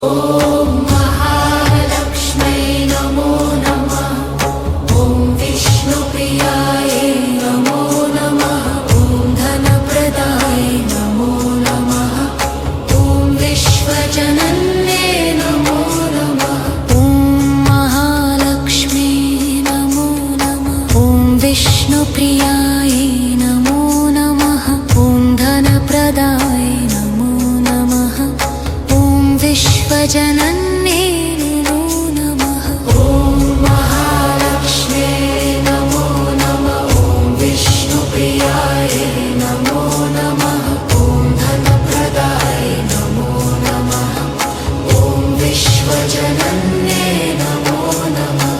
ॐ महालक्ष्मै नमो नमः। ॐ विष्णुप्रियायै नमो नमः। ॐ धनप्रदाय नमो नमः। ॐ विश्वजनन्ये नमो नमः। ॐ महालक्ष्मी नमो नमः। ॐ विष्णुप्रियायै नमो नमः। ॐ धनप्रदाय नमो नमः। ॐ विश्वजनन्ये नमो नमः। ॐ महालक्ष्म्यै नमो नमः। ॐ विष्णुप्रियायै नमो नमः। ॐ धनप्रदाय नमो नमः। ॐ विश्वजनन्ये नमो नमः।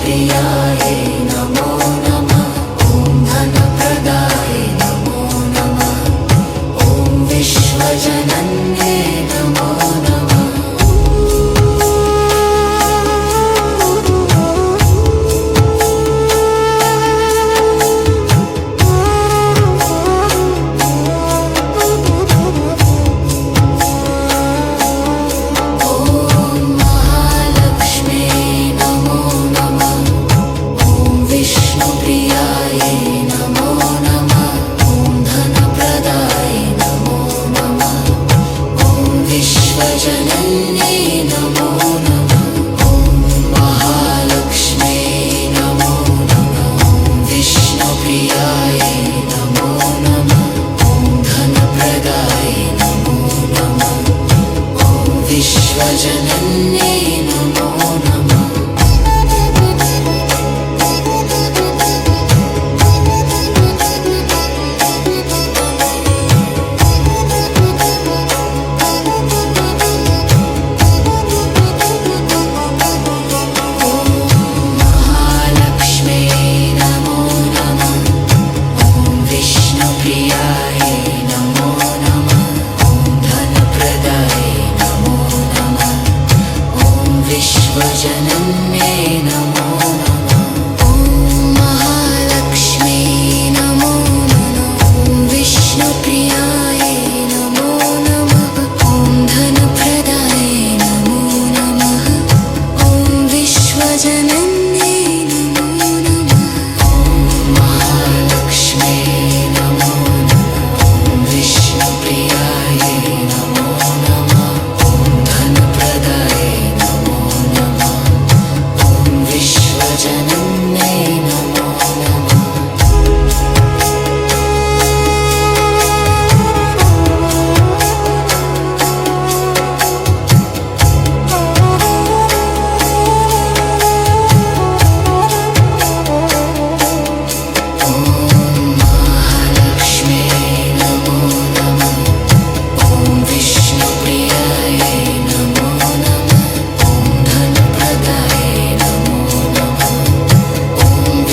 प्रियायै नमो नमः। ॐ धनप्रदाय नमो नमः। ॐ विश्वजनन्ये नमो नमः। ॐ महालक्ष्म्यै नमो नमः। ॐ विष्णुप्रियायै नमो नमः। ॐ धनप्रदाय नमो नमः। ॐ विश्वजनन्ये नमो नमः। विश्वजनन्ये नमो नमः।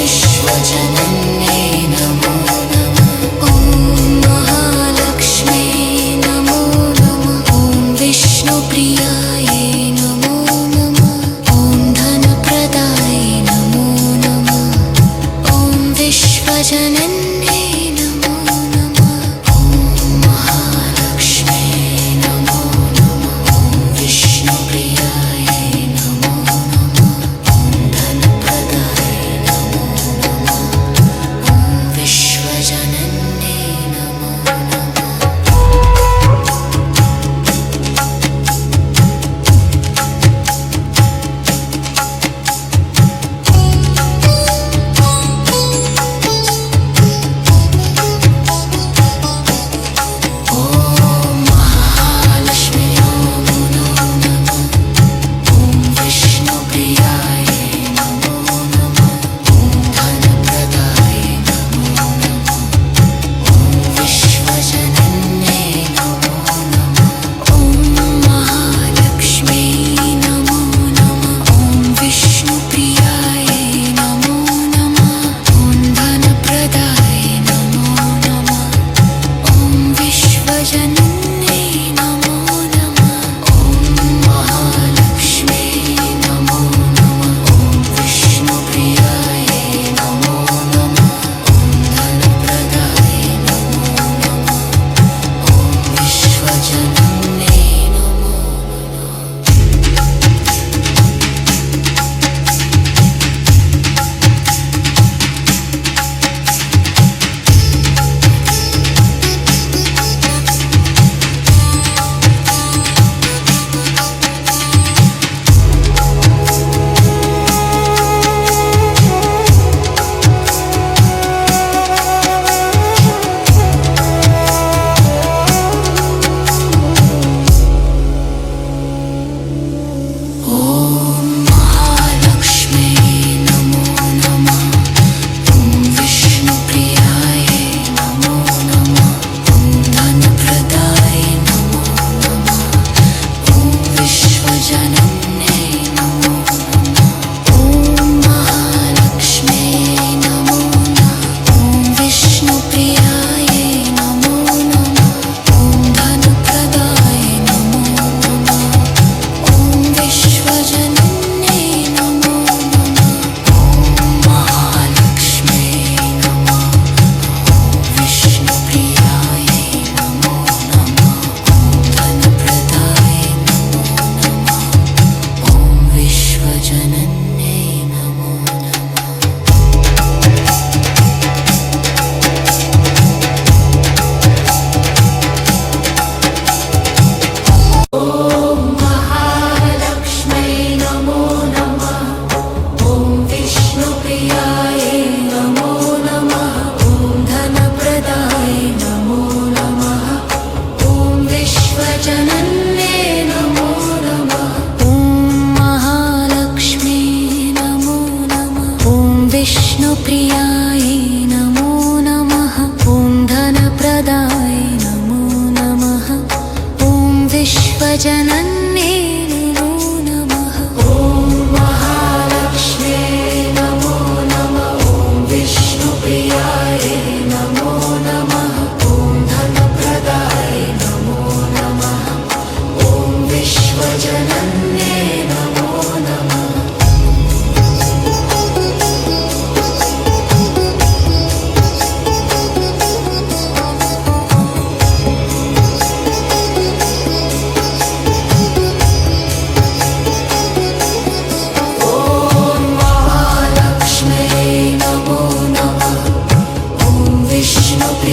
विश्वजनन्ये नमो नमः। ॐ महालक्ष्मी नमो नमः। ॐ विष्णुप्रियायै नमो नमः। ॐ धनप्रदाय नमो नमः। ॐ विश्वजनन्ये नमो नमः। ॐ महालक्ष्मी नमो नमः। ॐ विष्णुप्रियायै नमो नमः। ॐ धनप्रदाय विश्वजनन्ये नमो नमः।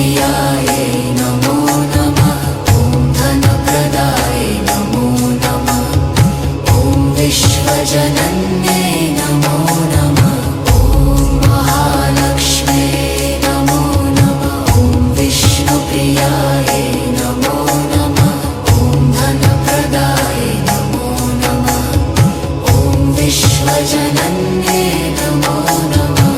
विष्णुप्रियायै नमो नमः ॐ धनप्रदाय नमो नमः ॐ विश्वजनन्यै नमो नमः ॐ महालक्ष्म्यै नमो नमः ॐ विष्णुप्रियायै नमो नमः ॐ धनप्रदाय नमो नमः ॐ विश्वजनन्यै नमो नमः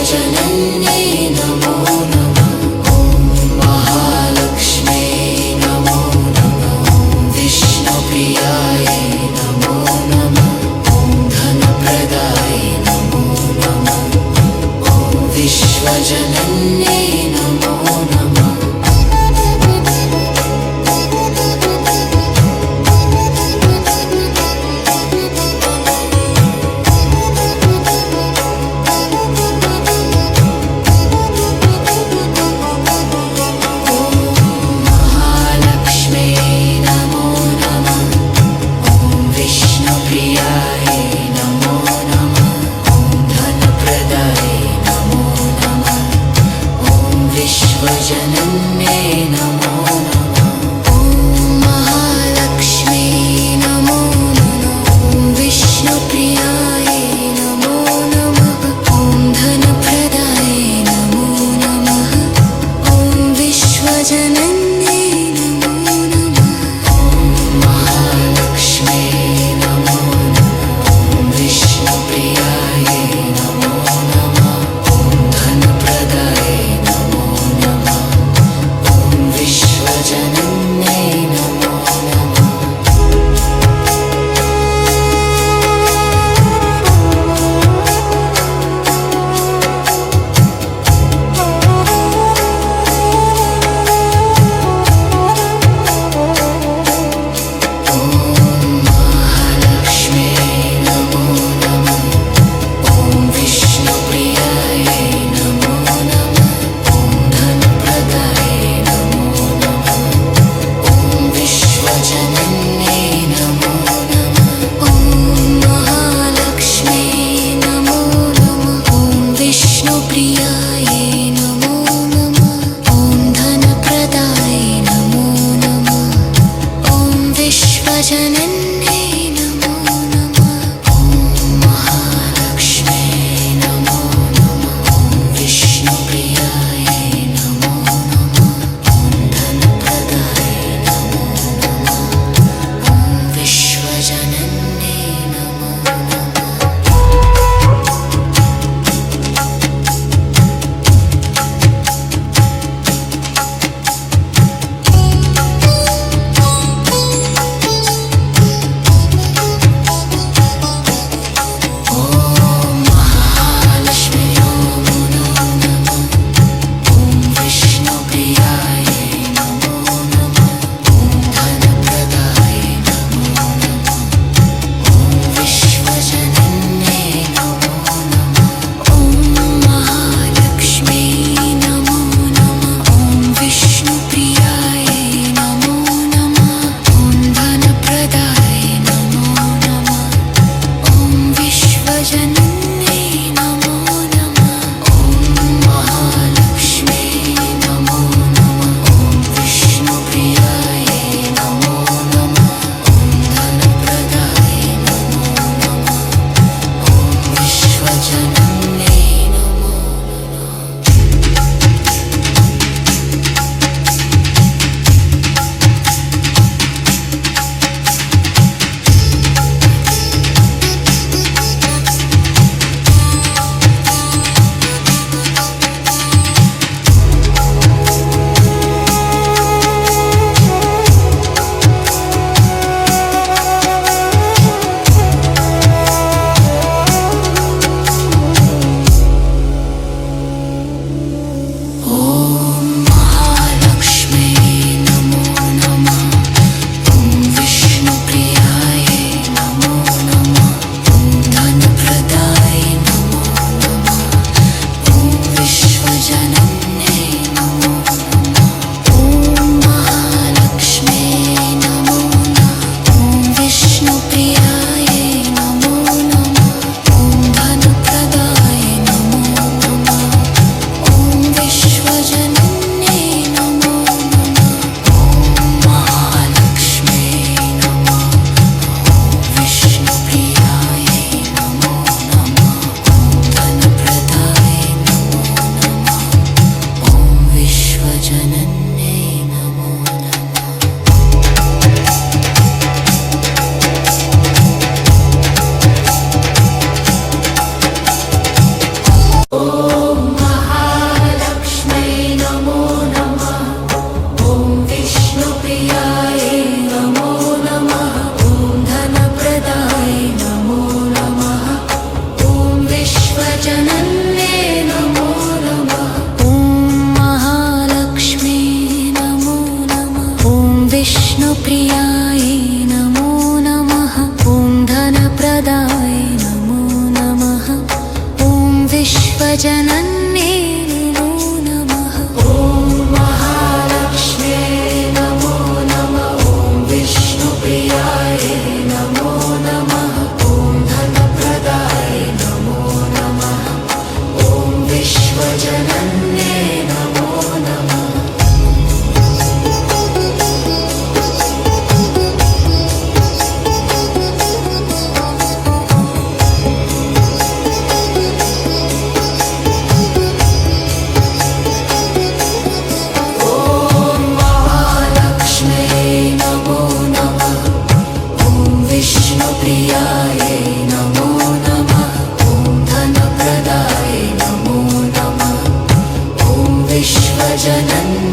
विश्वजनन्यै नमो नमः महालक्ष्म्यै नमो नमः ॐ विष्णुप्रियायै नमो नमः ॐ धनप्रदाय नमो नमः ॐ विश्वजनन्यै नमो नमः ॐ महालक्ष्म्यै नमो नमः ॐ विष्णुप्रियायै नमो नमः ॐ धनप्रदाय नमो नमः ॐ विश्वजनन्यै नमो नमः ॐ महालक्ष्म्यै नमो नमः ॐ विष्णुप्रियायै नमो नमः ॐ धनप्रदाय नमो नमः ॐ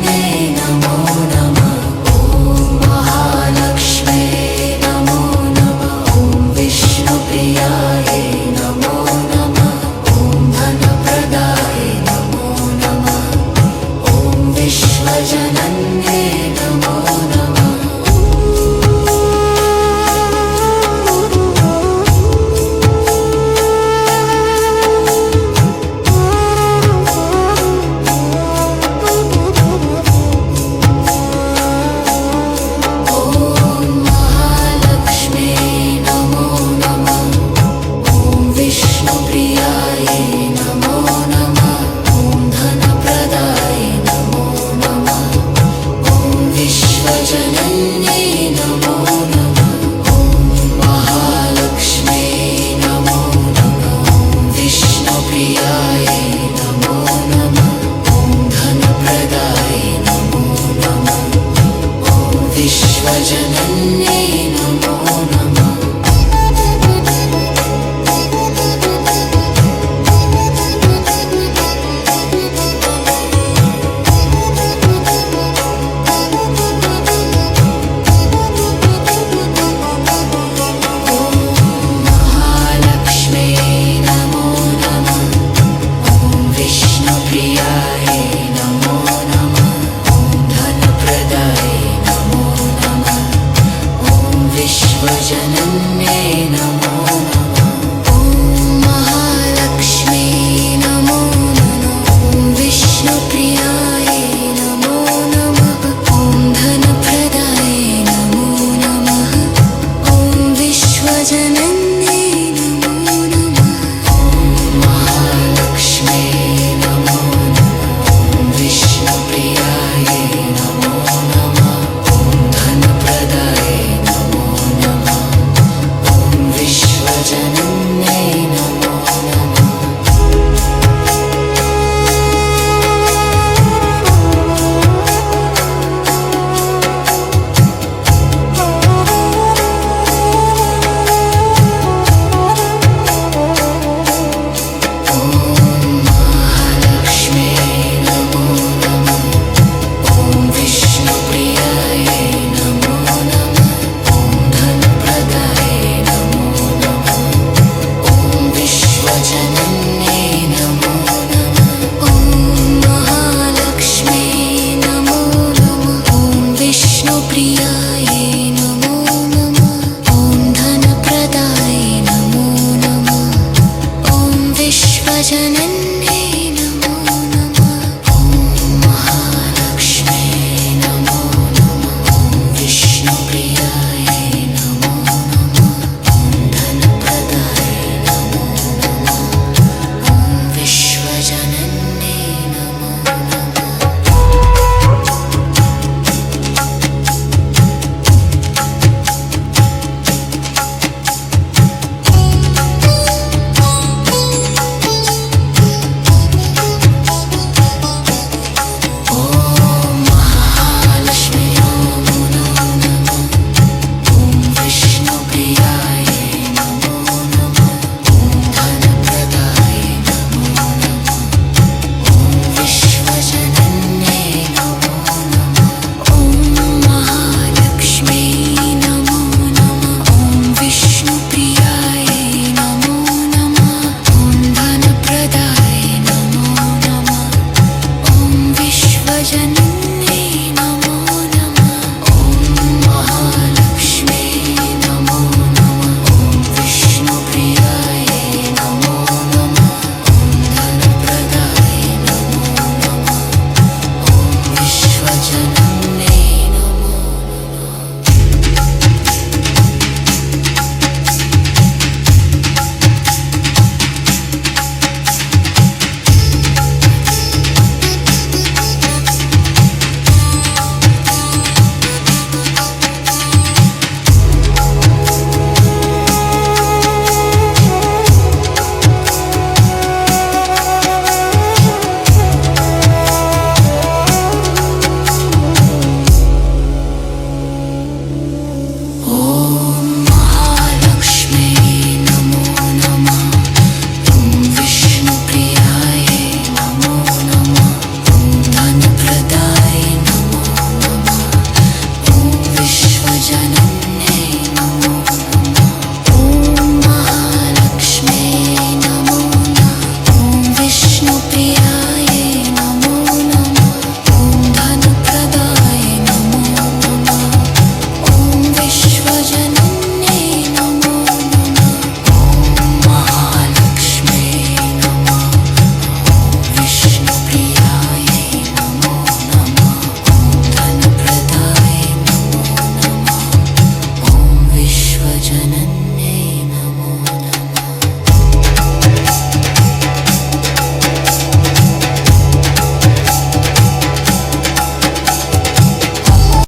नमो नमः ॐ महालक्ष्म्ये नमो नमः ॐ विष्णुप्रियायै नमो नमः ॐ धनप्रदाय नमो नमः ॐ विश्वजनन्ये नमो नमः ॐ महालक्ष्म्ये नमो नमः ॐ विष्णुप्रियायै नमो नमः ॐ धनप्रदाय नमो नमः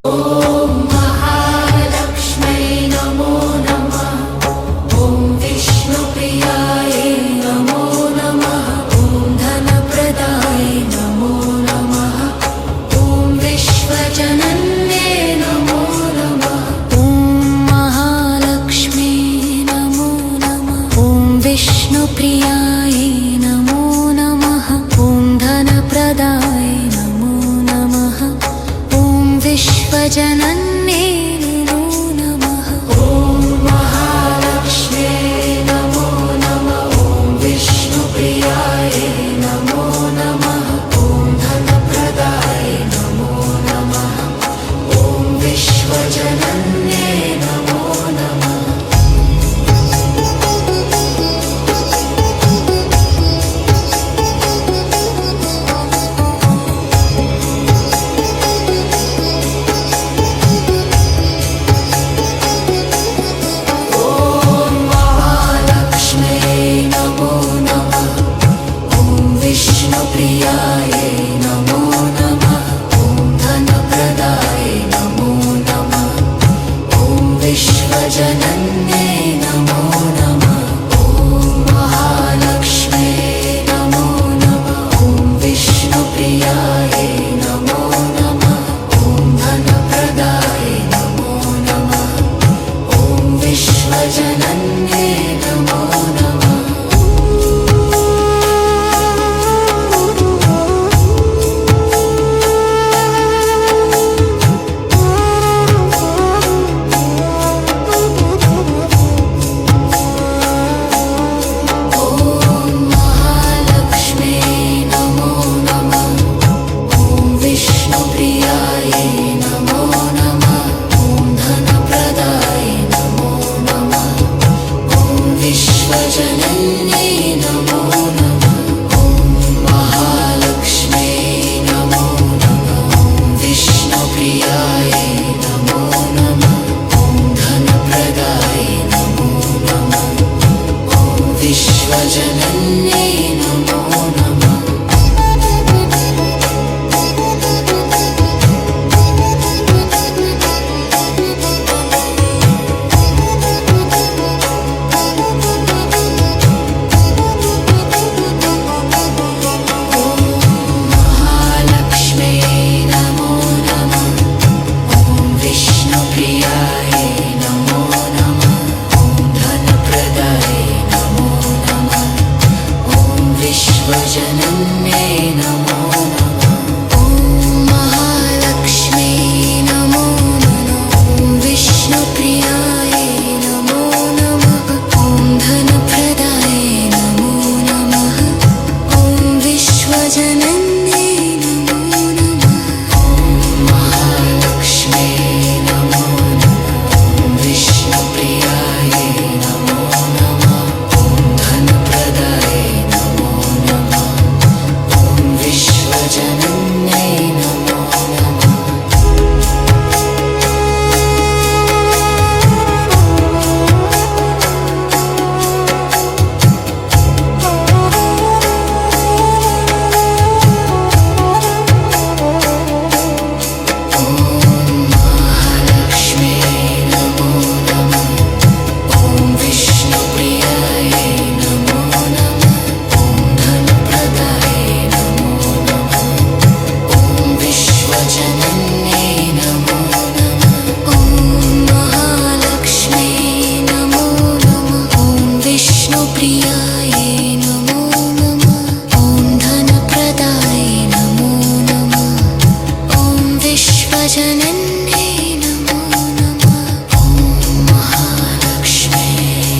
ॐ महालक्ष्म्यै नमो नमः। ॐ विष्णुप्रियायै नमो नमः। ॐ धनप्रदायै नमो नमः। ॐ विश्वजनन्यै नमो नमः। ॐ महालक्ष्म्यै नमो नमः। ॐ विष्णुप्रियायै नमो नमः। ॐ धनप्रदायै नमो नमः। ॐ विश्वजनन्यै नमो नमः। ॐ महालक्ष्म्यै नमो नमः। ॐ विष्णुप्रियायै नमो नमः। ॐ धनप्रदायै नमो नमः। ॐ विश्वजनन्यै नमो नमः। ॐ महालक्ष्म्यै नमो नमः। ॐ विष्णुप्रियायै नमो नमः। ॐ धनप्रदायै नमो नमः। ॐ विश्वजनन्यै नमो नमः। ॐ महालक्ष्म्यै नमो नमः। ॐ विष्णुप्रियायै नमो नमः। ॐ धनप्रदायै नमो नमः। ॐ विश्वजनन्यै नमो नमः। ॐ महालक्ष्म्यै नमो नमः। ॐ विष्णुप्रियायै नमो नमः। ॐ धनप्रदायै नमो नमः। ॐ विश्वजनन्यै नमो नमः। ॐ महालक्ष्म्यै नमो नमः। ॐ विष्णुप्रियायै नमो नमः। ॐ धनप्रदायै नमो नमः। ॐ विश्वजनन्यै नमो नमः। महालक्ष्म्यै नमो नमः। ॐ विष्णुप्रियायै नमो नमः। ॐ धनप्रदायै नमो नमः। ॐ विश्वजनन्यै नमो नमः। ॐ महालक्ष्म्यै नमो नमः। ॐ विष्णुप्रियायै नमो नमः। ॐ धनप्रदायै नमो नमः। ॐ विश्वजनन्यै नमो नमः। ॐ महालक्ष्म्यै नमो नमः। ॐ विष्णुप्रियायै नमो नमः। ॐ धनप्रदायै नमो नमः। ॐ विश्वजनन्यै नमो नमः। ॐ महालक्ष्म्यै नमो नमः। ॐ विष्णुप्रियायै नमो नमः। ॐ धनप्रदायै नमो नमः। ॐ विश्वजनन्यै नमो नमः। ॐ महालक्ष्म्यै नमो नमः। ॐ विष्णुप्रियायै नमो नमः। ॐ धनप्रदायै नमो नमः। ॐ विश्वजनन्यै नमो नमः। ॐ महालक्ष्म्यै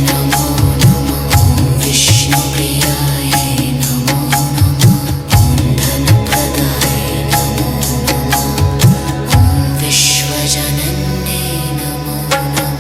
नमो नमः। ॐ विष्णुप्रियायै नमो नमः। ॐ धनप्रदायै नमो नमः। ॐ विश्वजनन्यै नमो नमः।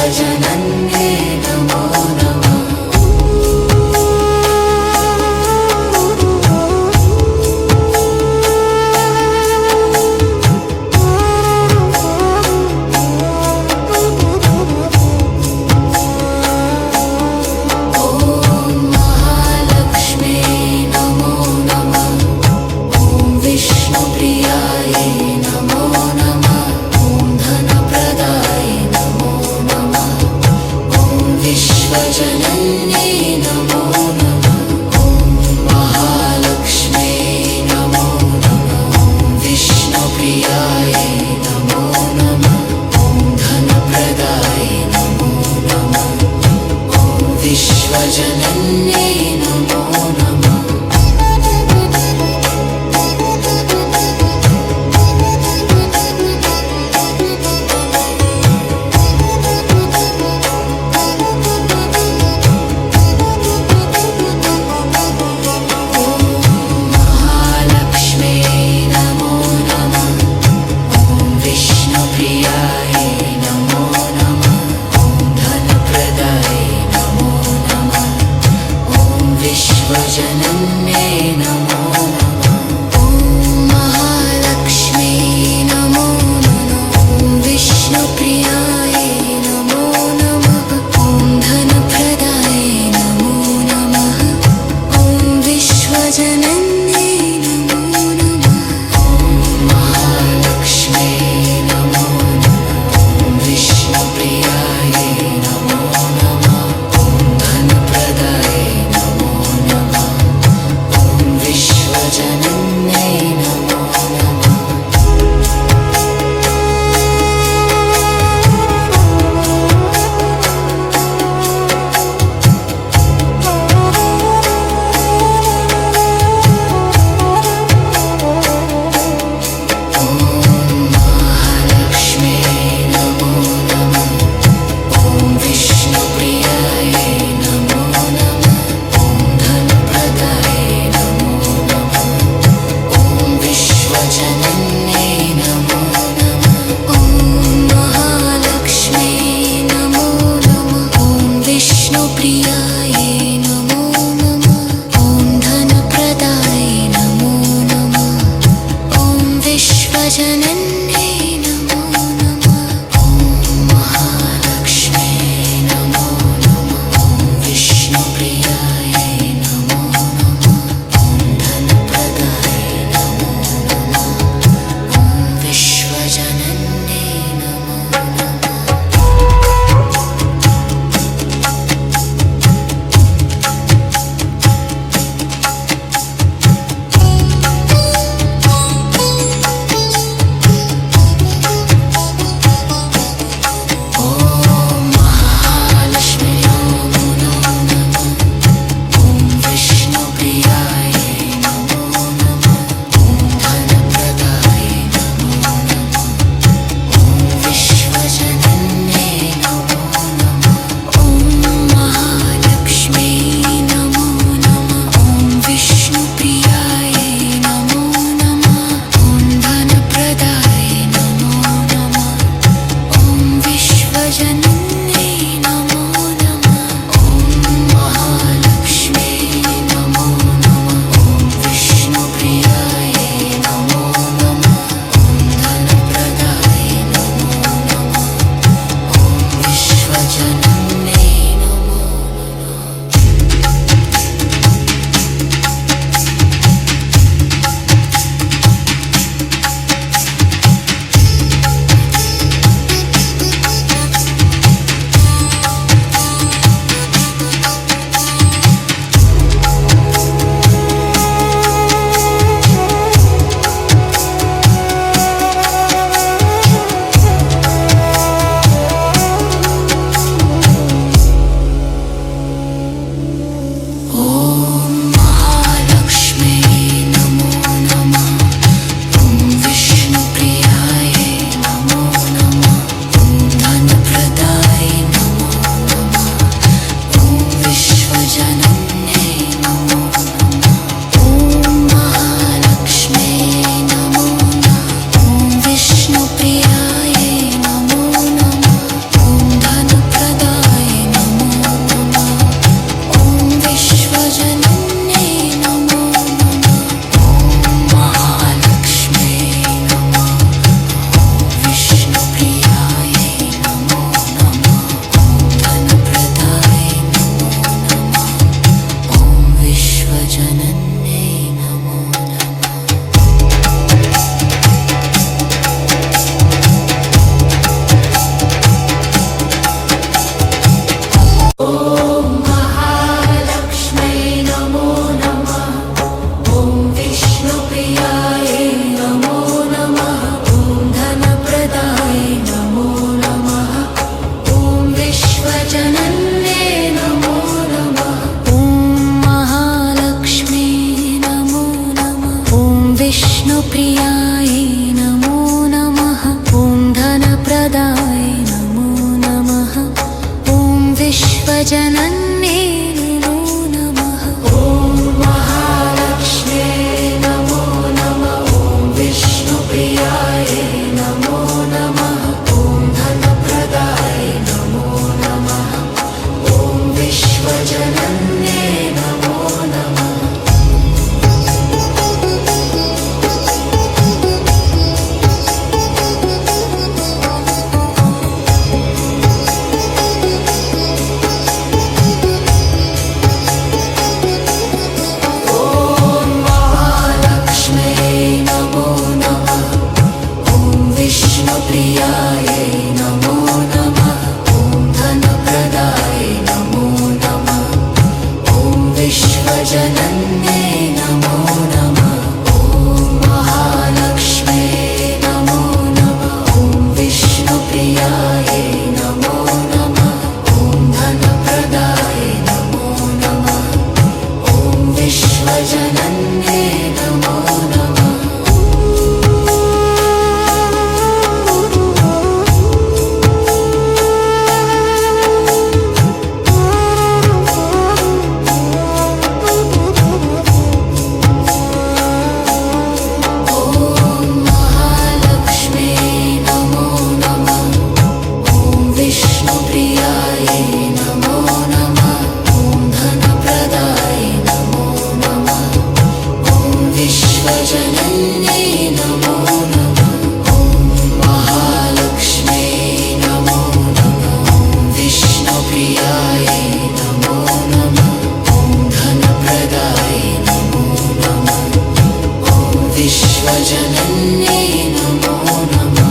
गजनन्ये नमो नमः। ॐ महालक्ष्मी नमो नमः। ॐ विष्णुप्रियायै नमो नमः। ॐ धनप्रदाय नमो नमः। ॐ महालक्ष्म्यै नमो नमः। ॐ विष्णुप्रियायै नमो नमः। ॐ धनप्रदाय नमो नमः। ॐ विश्वजनन्ये नमो नमः। ॐ महालक्ष्म्यै नमो नमः। ॐ विष्णुप्रियायै नमो नमः। ॐ धनप्रदाय नमो नमः। ॐ विश्वजनन्ये नमो नमः। ॐ महालक्ष्म्यै नमो नमः। ॐ विष्णुप्रियायै नमो नमः। ॐ धनप्रदाय नमो नमः। ॐ विश्वजनन्ये नमो नमः। ॐ महालक्ष्म्यै नमो नमः। ॐ विष्णुप्रियायै नमो नमः। ॐ धनप्रदाय नमो नमः। ॐ विश्वजनन्ये नमो नमः। ॐ महालक्ष्म्यै नमो नमः। ॐ विष्णुप्रियायै नमो नमः। ॐ धनप्रदाय नमो नमः। ॐ विश्वजनन्ये नमो नमः। ॐ महालक्ष्म्यै नमो नमः। ॐ विष्णुप्रियायै नमो नमः। ॐ धनप्रदाय नमो नमः। ॐ विश्वजनन्ये नमो नमः।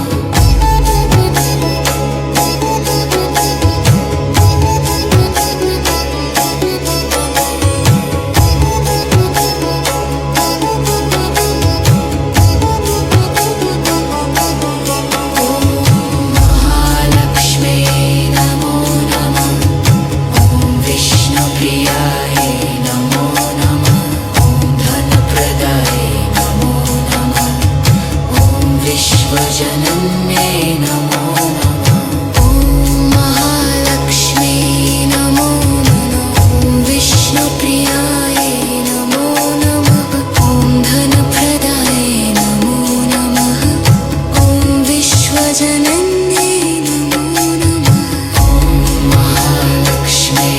ॐ महालक्ष्म्यै नमो नमः। ॐ विष्णुप्रियायै नमो नमः। ॐ धनप्रदाय नमो नमः। ॐ विश्वजनन्ये नमो नमः। महालक्ष्म्यै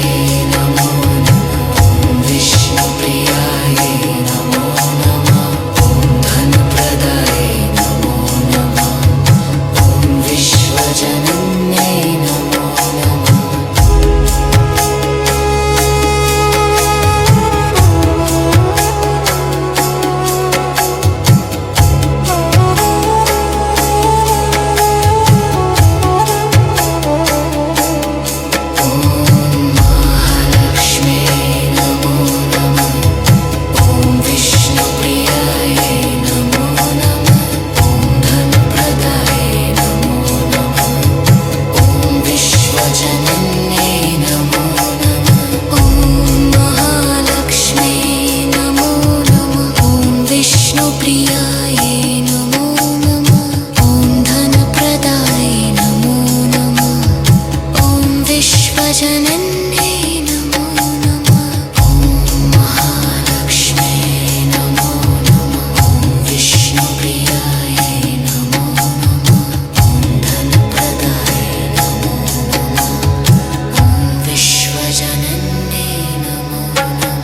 नमो नमः। ॐ विष्णुप्रियायै नमो नमः। ॐ धनप्रदाय नमो नमः। ॐ विश्वजनन्ये नमो नमः। ॐ महालक्ष्म्यै नमो नमः। ॐ विष्णुप्रियायै नमो नमः। ॐ धनप्रदाय नमो नमः। ॐ विश्वजनन्ये नमो नमः। ॐ महालक्ष्म्यै नमो नमः। ॐ विष्णुप्रियायै नमो नमः। ॐ धनप्रदाय नमो नमः। ॐ विश्वजनन्ये नमो नमः।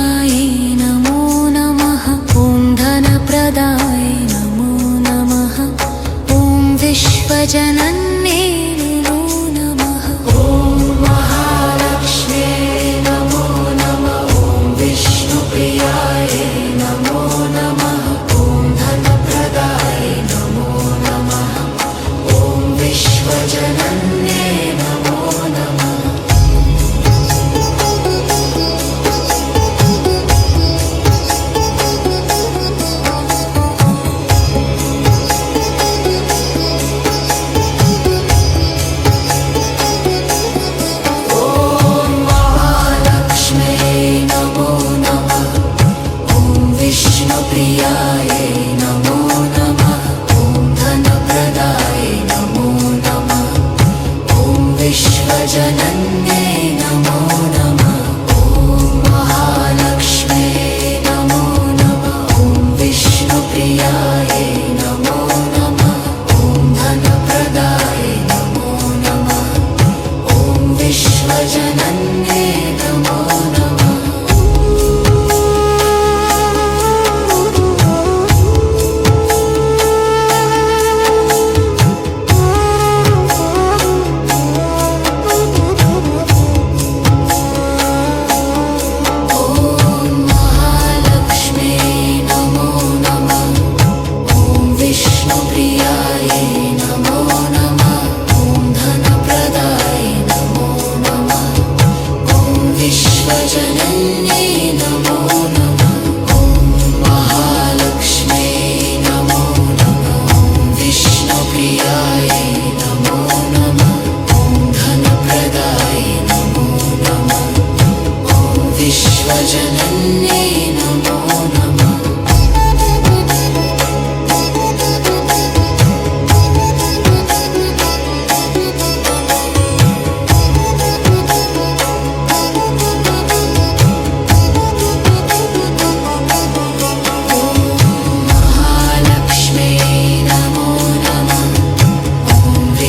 विष्णुप्रियाय नमो नमः ॐ धनप्रदाय नमो नमः ॐ विश्वजनन्ये नमो नमः ॐ महालक्ष्म्ये नमो नमः ॐ विष्णुप्रियाय नमो नमः ॐ धनप्रदाय नमो नमः ॐ विश्वजनन्ये नमो नमः विष्णुप्रियाय नमो नमः ॐ धनप्रदाय नमो नमः ॐ विश्वजनन्ये नमो नमः ॐ महालक्ष्म्ये नमो नमः ॐ विष्णुप्रियाय नमो नमः ॐ धनप्रदाय नमो नमः ॐ विश्वजनन्ये नमो नमः विष्णुप्रियाय नमो नमः ॐ धनप्रदाय नमो नमः ॐ विश्वजनन्ये नमो नमः ॐ महालक्ष्म्ये नमो नमः ॐ विष्णुप्रियाय नमो नमः ॐ धनप्रदाय नमो नमः ॐ विश्वजनन्ये नमो नमः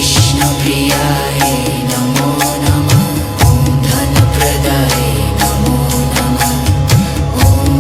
विष्णुप्रियाय नमो नमः ॐ धनप्रदाय नमो नमः ॐ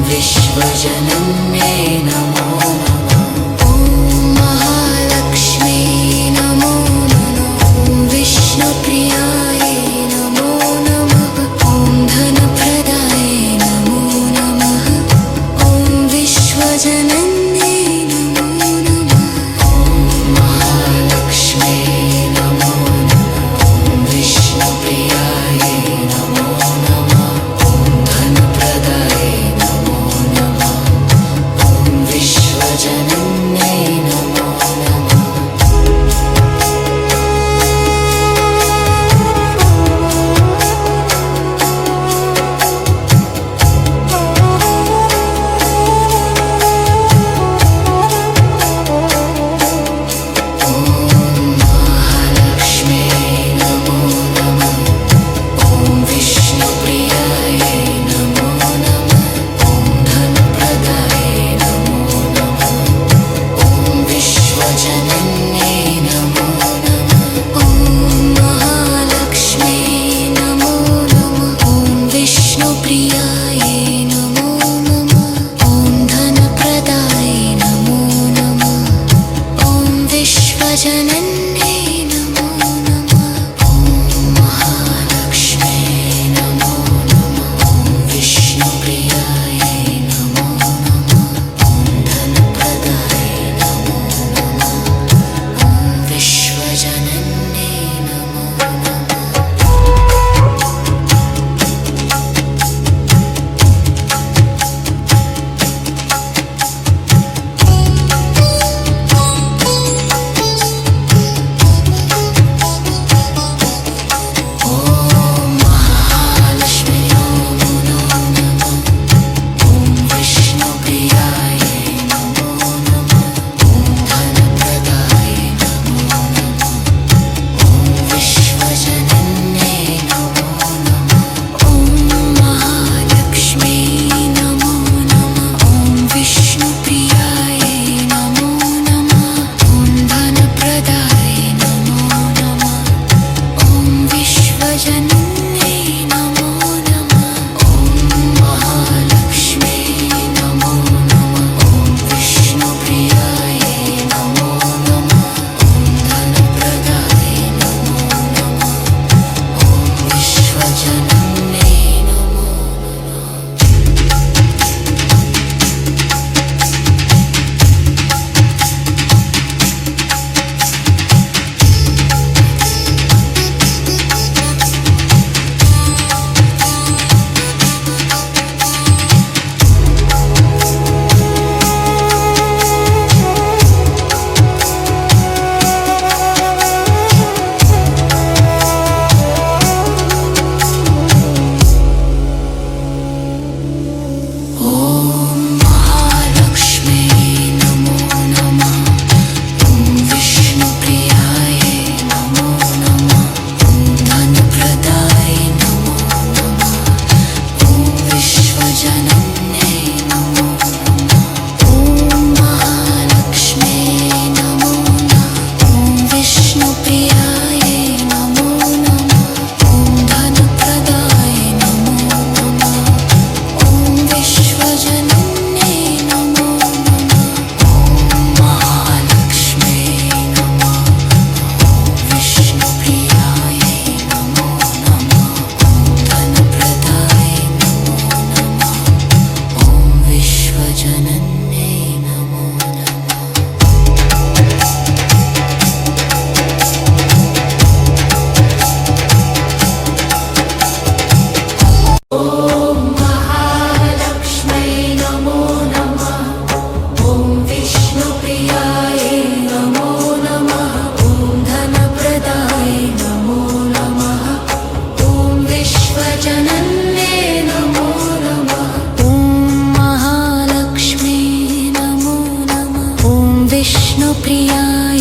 विष्णुप्रियाय